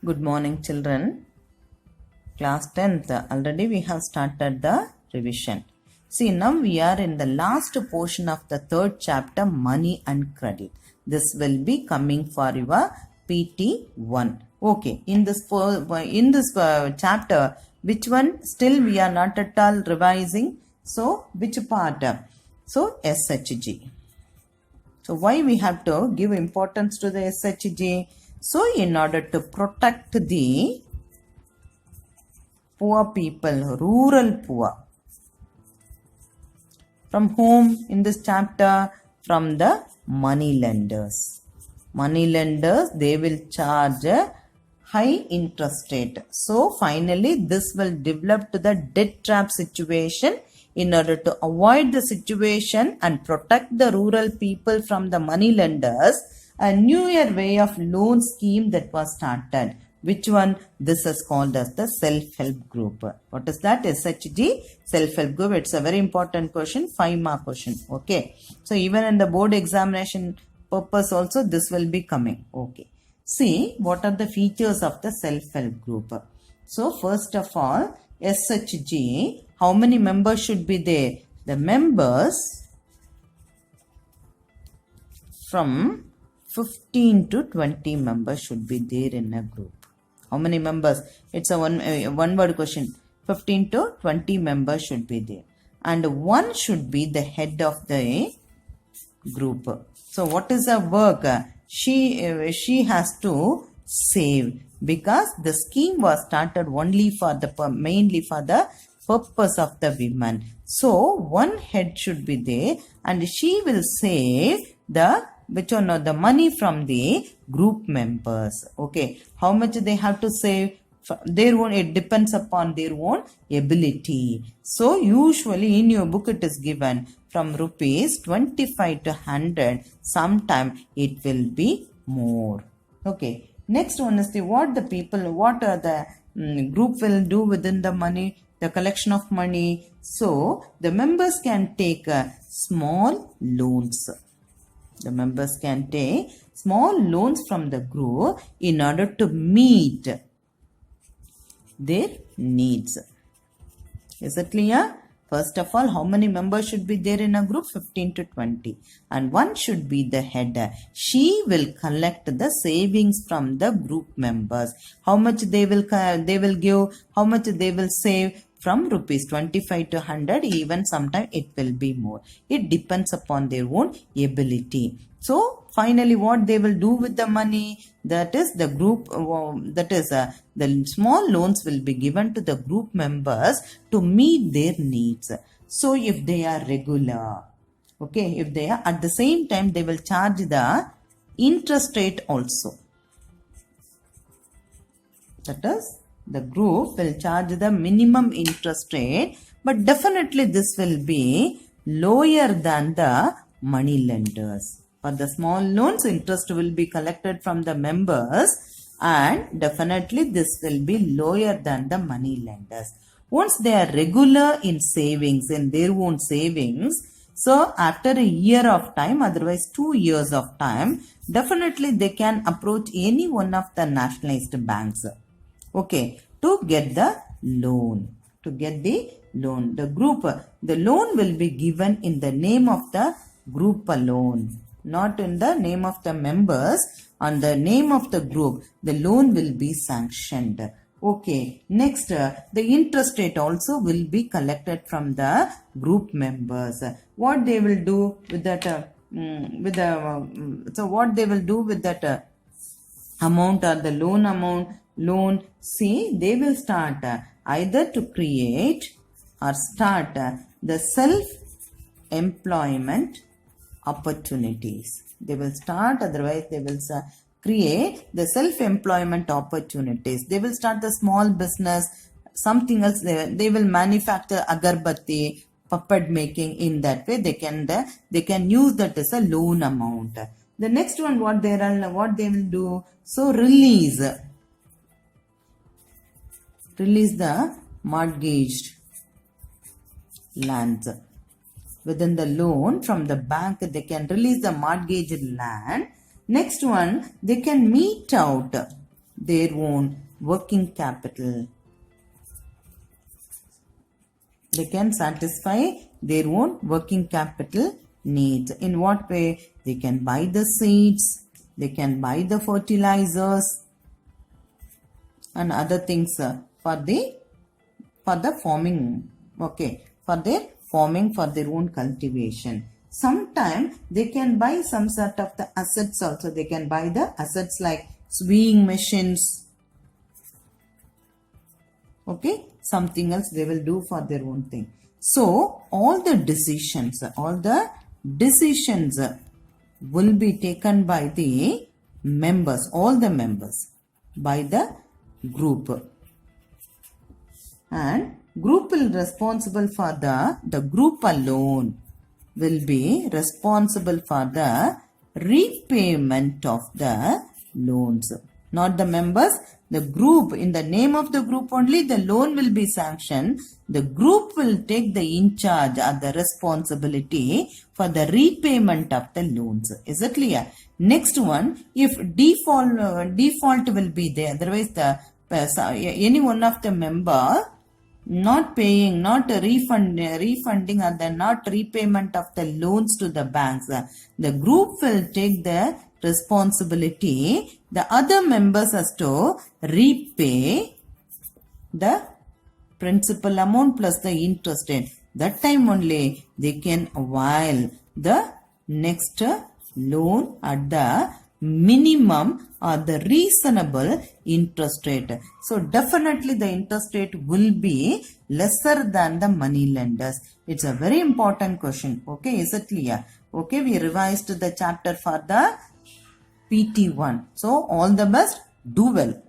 Good morning, children. Class 10th. Already we have started the revision. See, now we are in the last portion of the third chapter, Money and Credit. This will be coming for your PT1. Okay, in this chapter, which one still we are not at all revising? So, which part? So, SHG. So, why we have to give importance to the SHG? So, in order to protect the poor people, rural poor. From whom in this chapter? From the money lenders. Money lenders, they will charge a high interest rate. So, finally, this will develop to the debt trap situation. In order to avoid the situation and protect the rural people from the money lenders, a new year way of loan scheme that was started. Which one? This is called as the self-help group. What is that? SHG, self-help group. It's a very important question, 5-mark question. Okay. So, even in the board examination purpose also, this will be coming. Okay. See, what are the features of the self-help group? So, first of all, SHG, how many members should be there? The members from 15 to 20 members should be there in a group. How many members? It's a one word question. 15 to 20 members should be there. And one should be the head of the group. So what is her work? She has to save, because the scheme was started only for the mainly for the purpose of the women. So one head should be there, and she will save the the money from the group members. Okay, how much they have to save? Their own, it depends upon their own ability. So usually in your book it is given from rupees 25 to 100. Sometime it will be more. Okay, next one is what are the group will do within the money, the collection of money. So the members can take small loans. The members can take small loans from the group in order to meet their needs. Is it clear? First of all, how many members should be there in a group? 15 to 20. And one should be the head. She will collect the savings from the group members. How much they will give, how much they will save? From rupees 25 to 100, even sometimes it will be more. It depends upon their own ability. So, finally, what they will do with the money? That is the group, the small loans will be given to the group members to meet their needs. So, if they are regular, okay, if they are at the same time, they will charge the interest rate also. That is, the group will charge the minimum interest rate, but definitely this will be lower than the money lenders. For the small loans, interest will be collected from the members, and definitely this will be lower than the money lenders. Once they are regular in savings, in their own savings, so after a year of time, otherwise 2 years of time, definitely they can approach any one of the nationalized banks. Okay, to get the loan. To get the loan. The loan will be given in the name of the group alone. Not in the name of the members. On the name of the group, the loan will be sanctioned. Okay, next, the interest rate also will be collected from the group members. What they will do with that, so what they will do with that amount or the loan amount? See, they will start either to create or start the self-employment opportunities. They will start, otherwise they will create the self-employment opportunities. They will start the small business, something else. They will manufacture agarbatti, puppet making. In that way, they can use that as a loan amount. The next one, what they will do? So release the mortgaged lands. Within the loan from the bank, they can release the mortgaged land. Next one, they can mete out their own working capital. They can satisfy their own working capital needs. In what way? They can buy the seeds, they can buy the fertilizers and other things for the farming, okay, for their farming, for their own cultivation. Sometimes they can buy some sort of the assets also. They can buy the assets like sewing machines, okay, something else they will do for their own thing. So all the decisions will be taken by the members, all the members, by the group. And group will responsible for the group alone will be responsible for the repayment of the loans. Not the members, the group. In the name of the group only the loan will be sanctioned. The group will take the in charge or the responsibility for the repayment of the loans. Is it clear? Next one, if default will be there, otherwise any one of the member not paying, not refunding or the not repayment of the loans to the banks, the group will take the responsibility. The other members has to repay the principal amount plus the interest rate. That time only they can avail the next loan at the minimum or the reasonable interest rate. So definitely the interest rate will be lesser than the money lenders. It's a very important question. Okay, is it clear? Okay, we revised the chapter for the PT1. So all the best. Do well.